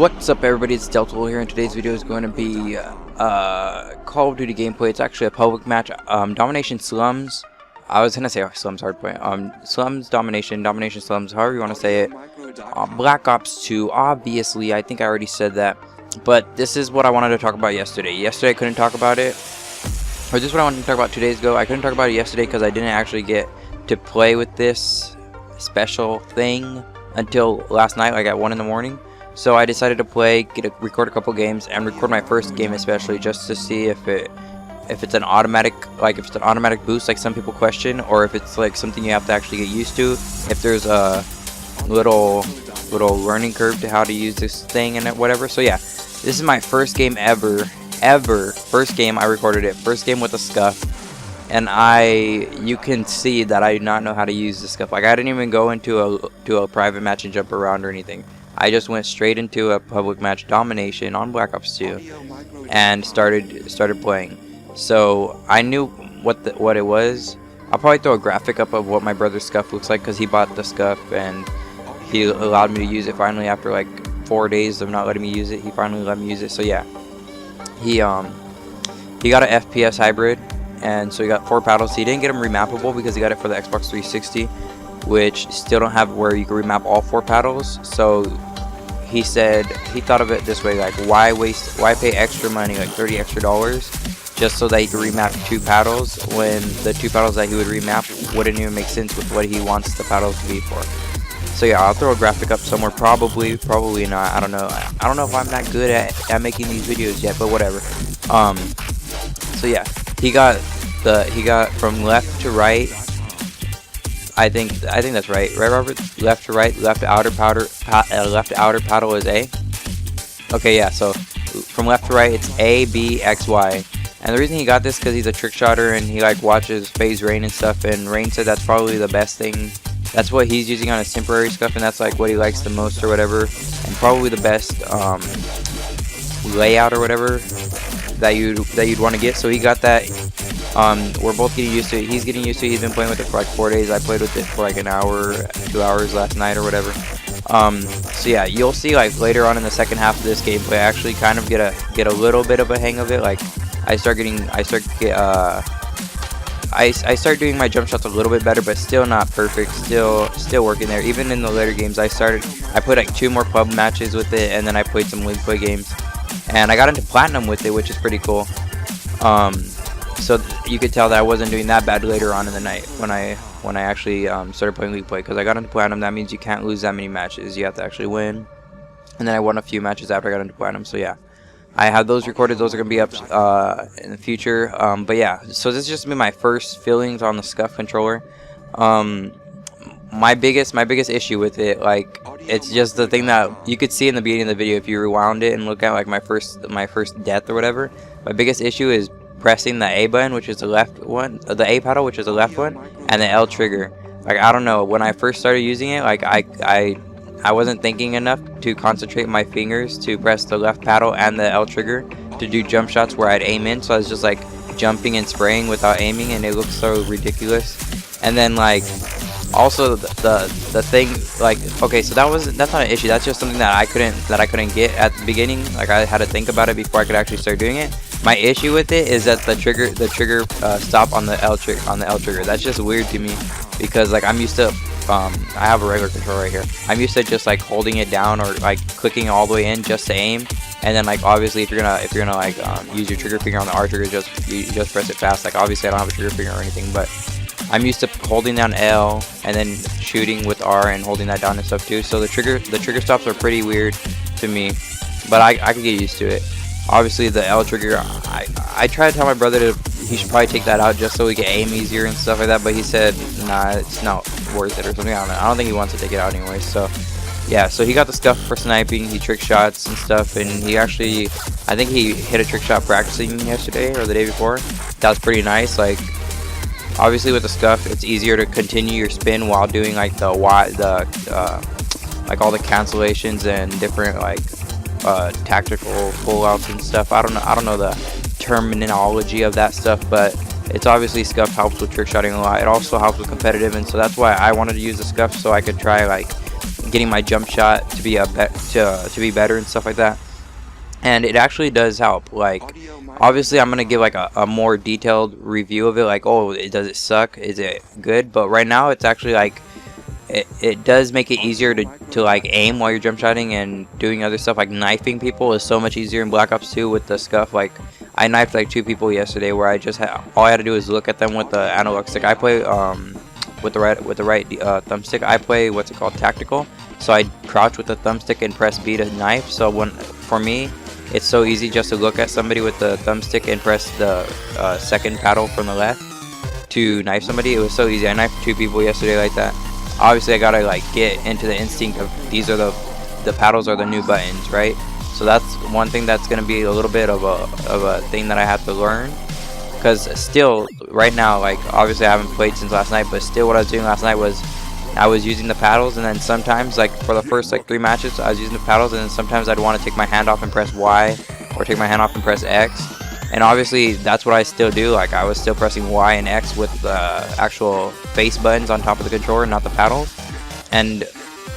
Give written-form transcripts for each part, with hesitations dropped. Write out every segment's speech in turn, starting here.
What's up, everybody? It's Delta here, and today's video is going to be Call of Duty gameplay. It's actually a public match. Domination Slums. I was gonna say Slums Hardpoint. Slums Domination Slums, however you want to say it. Black Ops 2. Obviously, I think I already said that, but this is what I wanted to talk about yesterday. Yesterday I couldn't talk about it, or this is what I wanted to talk about 2 days ago. I couldn't talk about it yesterday because I didn't actually get to play with this special thing until last night, like at 1 in the morning. So I decided to record a couple games and record my first game especially, just to see if it's an automatic, boost like some people question, or if it's like something you have to actually get used to. If there's a little learning curve to how to use this thing and whatever. So yeah, this is my first game ever. First game I recorded it. First game with a Scuf. And you can see that I do not know how to use the Scuf. Like, I didn't even go into a private match and jump around or anything. I just went straight into a public match domination on Black Ops 2 and started playing. So I knew what it was. I'll probably throw a graphic up of what my brother's Scuf looks like, because he bought the Scuf and he allowed me to use it finally after like 4 days of not letting me use it. He finally let me use it. So yeah, he got an FPS hybrid, and so he got 4 paddles. He didn't get them remappable because he got it for the Xbox 360, which still don't have where you can remap all 4 paddles. So he said he thought of it this way, like, why pay extra money, like $30 extra, just so that he could remap 2 paddles, when the 2 paddles that he would remap wouldn't even make sense with what he wants the paddles to be for. So yeah, I'll throw a graphic up somewhere, probably not. I don't know if I'm that good at making these videos yet, but whatever. So yeah, he got from left to right. I think that's right, Robert? Left to right, left outer paddle is A. Okay, yeah. So from left to right, it's A, B, X, Y. And the reason he got this because he's a trick shotter and he like watches FaZe Rain and stuff. And Rain said that's probably the best thing. That's what he's using on his temporary Scuf, and that's like what he likes the most or whatever. And probably the best layout or whatever that you'd want to get. So he got that. We're both getting used to it. He's getting used to it. He's been playing with it for like 4 days. I played with it for like an hour, 2 hours last night or whatever. So yeah, you'll see like later on in the second half of this gameplay, I actually kind of get a little bit of a hang of it. Like I start doing my jump shots a little bit better, but still not perfect. Still working there. Even in the later games, I played like 2 more pub matches with it, and then I played some league play games, and I got into platinum with it, which is pretty cool. So you could tell that I wasn't doing that bad later on in the night when I actually started playing league play, because I got into platinum. That means you can't lose that many matches. You have to actually win. And then I won a few matches after I got into platinum. So yeah, I have those recorded. Those are gonna be up in the future. But yeah, so this is just my first feelings on the Scuf controller. My biggest issue with it, like, it's just the thing that you could see in the beginning of the video if you rewound it and look at like my first death or whatever. My biggest issue is pressing the A button, which is the left one, the A paddle, which is the left one, and the L trigger. Like, I don't know, when I first started using it, like I wasn't thinking enough to concentrate my fingers to press the left paddle and the L trigger to do jump shots where I'd aim in. So I was just like jumping and spraying without aiming, and it looked so ridiculous. And then like also the thing, like, okay, so that's not an issue. That's just something that I couldn't get at the beginning. Like, I had to think about it before I could actually start doing it. My issue with it is that the trigger stop on the L trigger. That's just weird to me, because like I'm used to I have a regular controller right here. I'm used to just like holding it down or like clicking all the way in just to aim, and then like obviously if you're gonna like use your trigger finger on the R trigger, you just press it fast. Like, obviously I don't have a trigger finger or anything, but I'm used to holding down L and then shooting with R and holding that down and stuff too. So the trigger stops are pretty weird to me, but I could get used to it. Obviously the L trigger, I tried to tell my brother he should probably take that out just so we can aim easier and stuff like that, but he said nah, it's not worth it or something. I don't think he wants to take it out anyway. So yeah, so he got the Scuf for sniping. He trick shots and stuff, and he actually, I think he hit a trick shot practicing yesterday or the day before. That was pretty nice. Like, obviously with the Scuf, it's easier to continue your spin while doing like like all the cancellations and different like tactical pullouts and stuff. I don't know the terminology of that stuff, but it's obviously Scuf helps with trick shotting a lot. It also helps with competitive, and so that's why I wanted to use the Scuf, so I could try like getting my jump shot to be to be better and stuff like that. And it actually does help. Like, obviously I'm gonna give like a more detailed review of it, like, oh, does it suck, is it good? But right now it's actually like it does make it easier to like aim while you're jump shotting and doing other stuff. Like knifing people is so much easier in Black Ops 2 with the Scuf. Like, I knifed like 2 people yesterday where I just all I had to do is look at them with the analog stick. I play with the right thumbstick. I play what's it called, tactical. So I crouch with the thumbstick and press B to knife. So for me, it's so easy just to look at somebody with the thumbstick and press the second paddle from the left to knife somebody. It was so easy. I knifed 2 people yesterday like that. Obviously I gotta like get into the instinct of these are the paddles are the new buttons, right? So that's one thing that's gonna be a little bit of a thing that I have to learn, because still right now, like, obviously I haven't played since last night, but still what I was doing last night was I was using the paddles, and then sometimes, like for the first like 3 matches, I was using the paddles, and then sometimes I'd want to take my hand off and press Y, or take my hand off and press X. And obviously that's what I still do. Like, I was still pressing Y and X with the actual face buttons on top of the controller, not the paddles. And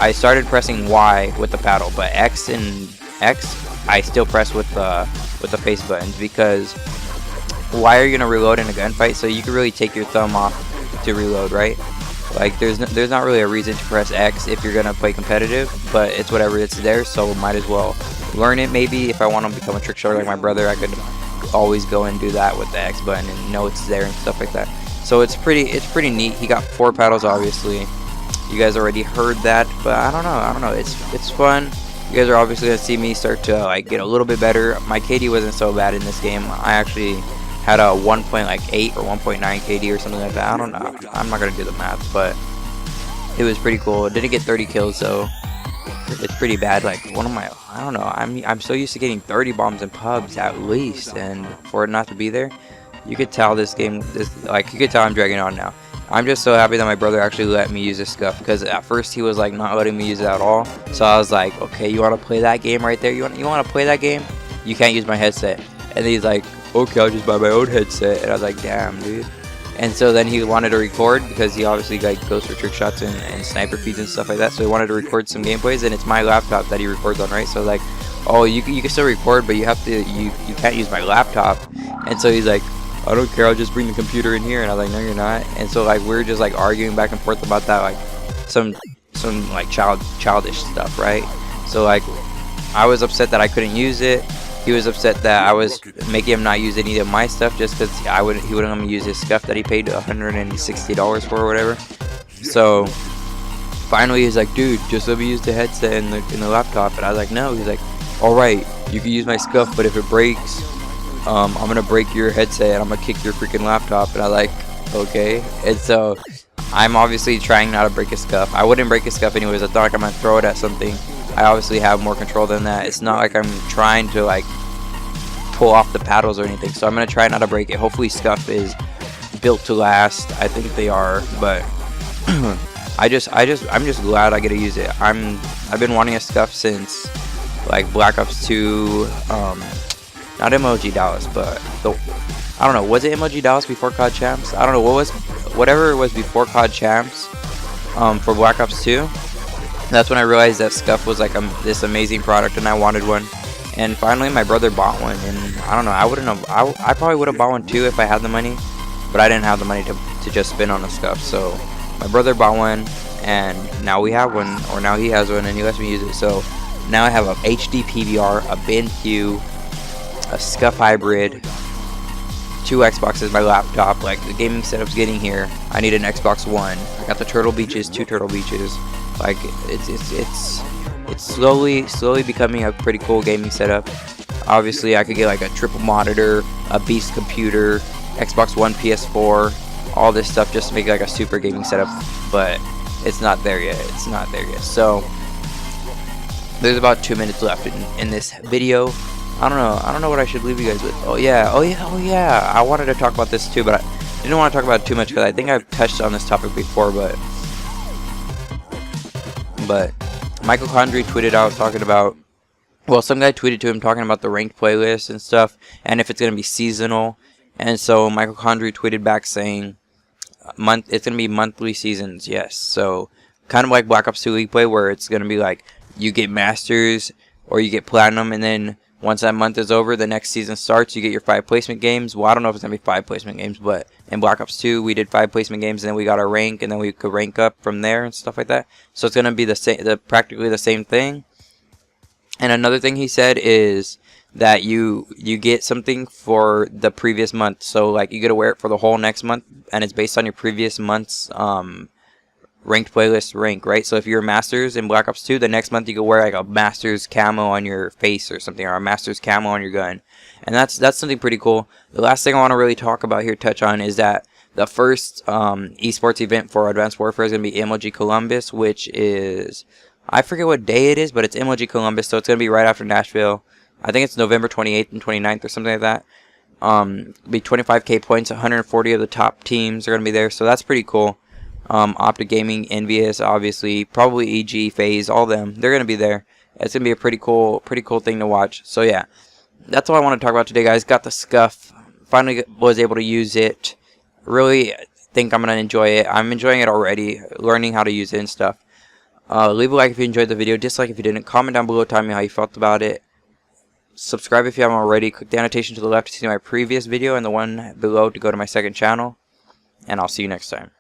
I started pressing Y with the paddle, but X I still press with the face buttons, because why are you gonna reload in a gunfight? So you can really take your thumb off to reload, right? Like, there's not really a reason to press X if you're gonna play competitive, but it's whatever, it's there, so might as well learn it. Maybe if I want to become a trick shotter like my brother, I could always go and do that with the X button and know it's there and stuff like that. So it's pretty neat. He got 4 paddles, obviously. You guys already heard that, but I don't know. It's fun. You guys are obviously gonna see me start to like get a little bit better. My KD wasn't so bad in this game. I actually had a 1.8 or 1.9 KD or something like that. I don't know. I'm not gonna do the math, but it was pretty cool. Didn't get 30 kills, so it's pretty bad. Like, I don't know. I'm so used to getting 30 bombs in pubs at least, and for it not to be there, you could tell you could tell I'm dragging on now. I'm just so happy that my brother actually let me use this Scuf, because at first he was like not letting me use it at all. So I was like, okay, you want to play that game right there? You want to play that game? You can't use my headset. And he's like, okay, I'll just buy my own headset. And I was like, damn, dude. And so then he wanted to record, because he obviously like goes for trick shots and sniper feeds and stuff like that. So he wanted to record some gameplays, and it's my laptop that he records on, right? So like, oh, you can still record, but you can't use my laptop. And so he's like, I don't care, I'll just bring the computer in here. And I was like, no, you're not. And so like, we were just like arguing back and forth about that, like some like childish stuff, right? So like, I was upset that I couldn't use it. He was upset that I was making him not use any of my stuff just because he wouldn't let me use his Scuf that he paid $160 for or whatever. So finally he's like, dude, just let me use the headset in the laptop. And I was like, no. He's like, alright, you can use my Scuf, but if it breaks, I'm gonna break your headset and I'm gonna kick your freaking laptop. And I was like, okay. And so I'm obviously trying not to break his Scuf. I wouldn't break his Scuf anyways. I thought like I'm gonna throw it at something. I obviously have more control than that. It's not like I'm trying to like pull off the paddles or anything. So I'm gonna try not to break it. Hopefully Scuf is built to last. I think they are, but I'm just glad I get to use it. I've been wanting a Scuf since like Black Ops 2, not MLG Dallas, but I don't know, was it MLG Dallas before COD Champs? I don't know, whatever it was before COD Champs, for Black Ops 2. That's when I realized that Scuf was like this amazing product, and I wanted one. And finally my brother bought one, and I don't know, I probably would have bought one too if I had the money, but I didn't have the money to just spend on a Scuf. So my brother bought one, and now we have one, or now he has one, and he lets me use it. So now I have a HD PVR, a BenQ, a Scuf hybrid, 2 Xboxes, my laptop. Like, the gaming setup's getting here. I need an Xbox One. I got the Turtle Beaches, 2 Turtle Beaches. Like, it's slowly becoming a pretty cool gaming setup. Obviously I could get like a triple monitor, a beast computer, Xbox One, PS4, all this stuff just to make like a super gaming setup, but it's not there yet. So there's about 2 minutes left in this video. I don't know what I should leave you guys with. Oh yeah, I wanted to talk about this too, but I didn't want to talk about it too much because I think I've touched on this topic before, but Michael Condrey tweeted out talking about, well, some guy tweeted to him talking about the ranked playlist and stuff, and if it's going to be seasonal. And so Michael Condrey tweeted back saying it's going to be monthly seasons, yes. So kind of like Black Ops 2 League Play, where it's going to be like you get Masters or you get Platinum, and then once that month is over, the next season starts, you get your 5 placement games. Well, I don't know if it's going to be 5 placement games, but in Black Ops 2, we did 5 placement games, and then we got our rank, and then we could rank up from there and stuff like that. So it's going to be the same, practically the same thing. And another thing he said is that you get something for the previous month. So like you get to wear it for the whole next month, and it's based on your previous month's ranked playlist rank, right? So if you're a Masters in Black Ops 2, the next month you can wear like a Masters camo on your face or something, or a Masters camo on your gun, and that's something pretty cool. The last thing I want to really talk about here, touch on, is that the first esports event for Advanced Warfare is going to be MLG Columbus, which is, I forget what day it is, but it's MLG Columbus, so it's going to be right after Nashville. I think it's November 28th and 29th or something like that. Be 25k points, 140 of the top teams are going to be there, so that's pretty cool. Optic Gaming, Envious, obviously, probably EG, FaZe, all them, they're going to be there. It's going to be a pretty cool thing to watch. So yeah, that's all I want to talk about today, guys. Got the Scuf, finally was able to use it. Really think I'm going to enjoy it. I'm enjoying it already, learning how to use it and stuff. Leave a like if you enjoyed the video, dislike if you didn't, comment down below telling me how you felt about it. Subscribe if you haven't already, click the annotation to the left to see my previous video and the one below to go to my second channel, and I'll see you next time.